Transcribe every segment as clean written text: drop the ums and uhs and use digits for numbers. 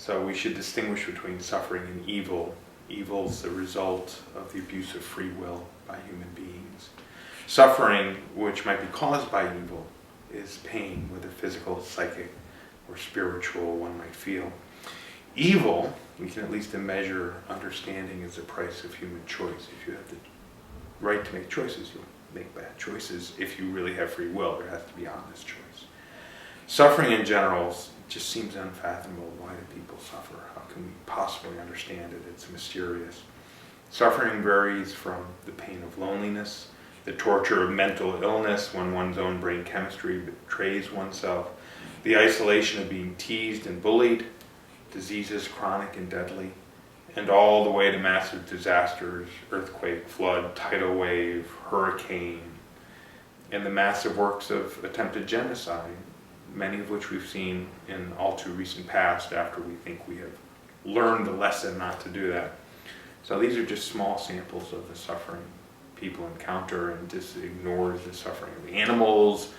So we should distinguish between suffering and evil. Evil is the result of the abuse of free will by human beings. Suffering, which might be caused by evil, is pain, whether physical, psychic, or spiritual, one might feel. Evil, we can at least measure understanding as the price of human choice. If you have the right to make choices, you'll make bad choices. If you really have free will, there has to be honest choice. Suffering in general just seems unfathomable. Why do people suffer? How can we possibly understand it? It's mysterious. Suffering varies from the pain of loneliness, the torture of mental illness when one's own brain chemistry betrays oneself, the isolation of being teased and bullied, diseases chronic and deadly, and all the way to massive disasters, earthquake, flood, tidal wave, hurricane, and the massive works of attempted genocide, many of which we've seen in all too recent past after we think we have learned the lesson not to do that. So these are just small samples of the suffering people encounter, and just ignores the suffering of animals,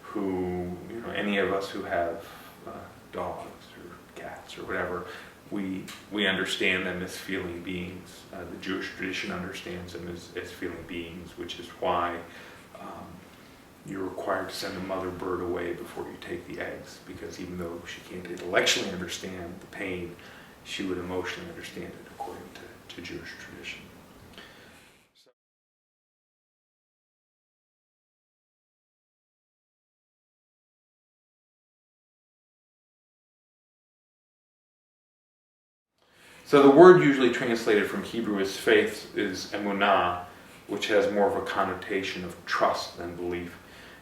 who, any of us who have dogs or cats or whatever, we understand them as feeling beings. The Jewish tradition understands them as feeling beings, which is why you're required to send a mother bird away before you take the eggs, because even though she can't intellectually understand the pain, she would emotionally understand it according to Jewish tradition. So the word usually translated from Hebrew as faith is emunah, which has more of a connotation of trust than belief.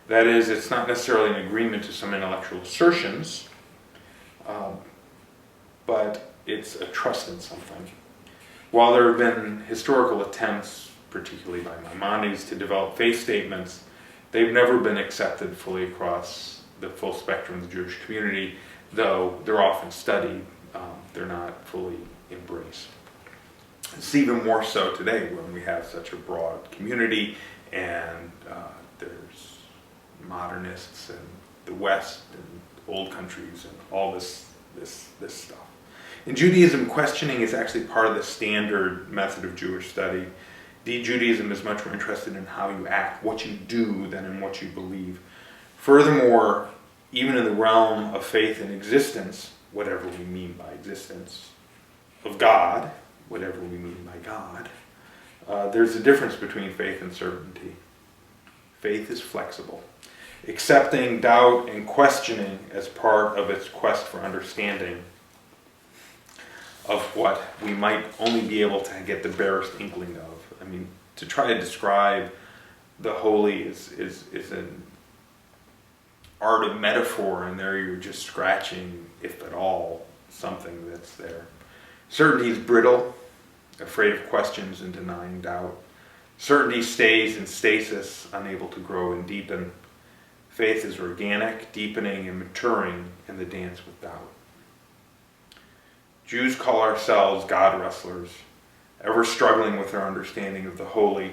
That is, it's not necessarily an agreement to some intellectual assertions, but it's a trust in something. While there have been historical attempts, particularly by Maimonides, to develop faith statements, they've never been accepted fully across the full spectrum of the Jewish community, though they're often studied. They're not fully embraced. It's even more so today when we have such a broad community, and there's modernists and the West and old countries and all this stuff. In Judaism, questioning is actually part of the standard method of Jewish study. Judaism is much more interested in how you act, what you do, than in what you believe. Furthermore, even in the realm of faith and existence, whatever we mean by existence, of God, whatever we mean by God, there's a difference between faith and certainty. Faith is flexible, accepting doubt and questioning as part of its quest for understanding of what we might only be able to get the barest inkling of. I mean, to try to describe the holy is an art of metaphor, and there you're just scratching, if at all, something that's there. Certainty is brittle, afraid of questions and denying doubt. Certainty stays in stasis, unable to grow and deepen. Faith is organic, deepening and maturing in the dance with doubt. Jews call ourselves God wrestlers, ever struggling with our understanding of the holy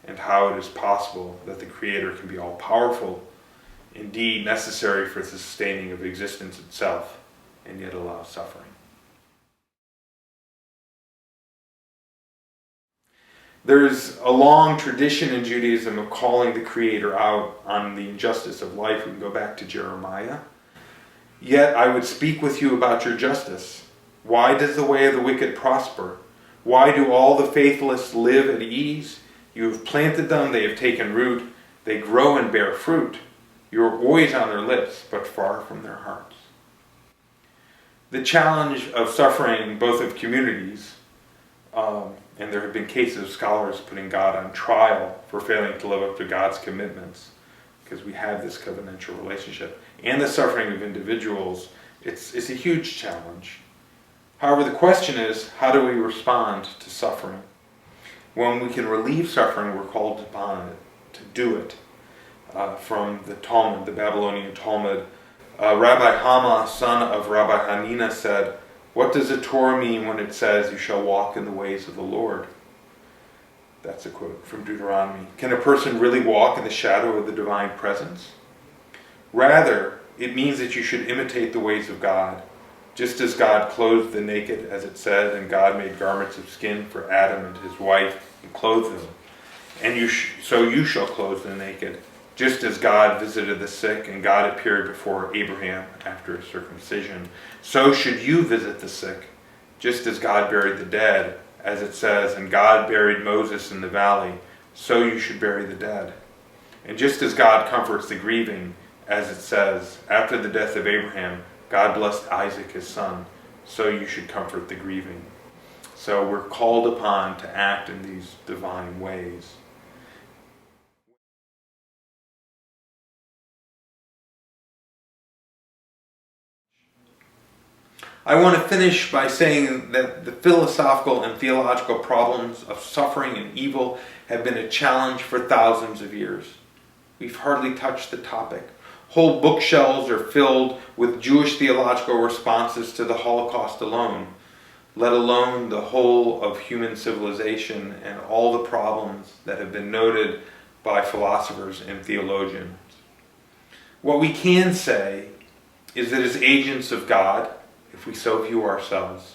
and how it is possible that the Creator can be all-powerful, indeed necessary for the sustaining of existence itself, and yet allow suffering. There's a long tradition in Judaism of calling the Creator out on the injustice of life. We can go back to Jeremiah. Yet I would speak with you about your justice. Why does the way of the wicked prosper? Why do all the faithless live at ease? You have planted them, they have taken root, they grow and bear fruit. You are always on their lips, but far from their hearts. The challenge of suffering both of communities, and there have been cases of scholars putting God on trial for failing to live up to God's commitments, because we have this covenantal relationship, and the suffering of individuals, it's a huge challenge. However, the question is, how do we respond to suffering? When we can relieve suffering, we're called upon to do it. From the Talmud, the Babylonian Talmud, Rabbi Hama, son of Rabbi Hanina, said, "What does the Torah mean when it says, 'You shall walk in the ways of the Lord'?" That's a quote from Deuteronomy. Can a person really walk in the shadow of the divine presence? Rather, it means that you should imitate the ways of God, Just as God clothed the naked, as it said, and God made garments of skin for Adam and his wife and clothed them. And so you shall clothe the naked. Just as God visited the sick and God appeared before Abraham after his circumcision, so should you visit the sick. Just as God buried the dead, as it says, and God buried Moses in the valley, so you should bury the dead. And just as God comforts the grieving, as it says, after the death of Abraham, God blessed Isaac his son, so you should comfort the grieving. So we're called upon to act in these divine ways. I want to finish by saying that the philosophical and theological problems of suffering and evil have been a challenge for thousands of years. We've hardly touched the topic. Whole bookshelves are filled with Jewish theological responses to the Holocaust alone, let alone the whole of human civilization and all the problems that have been noted by philosophers and theologians. What we can say is that as agents of God, if we so view ourselves,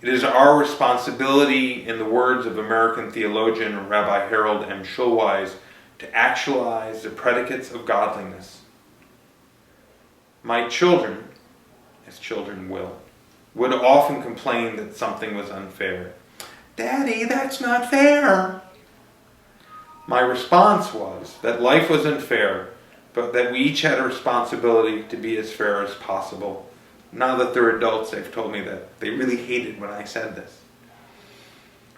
it is our responsibility, in the words of American theologian Rabbi Harold M. Schulweis, to actualize the predicates of godliness. My children, as children will, would often complain that something was unfair. "Daddy, that's not fair." My response was that life was unfair, but that we each had a responsibility to be as fair as possible. Now that they're adults, they've told me that they really hated when I said this.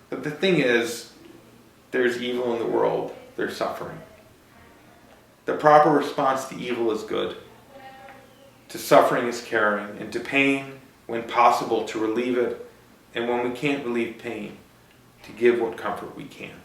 But the thing is, there's evil in the world, there's suffering. The proper response to evil is good. To suffering is caring, and to pain, when possible, to relieve it, and when we can't relieve pain, to give what comfort we can.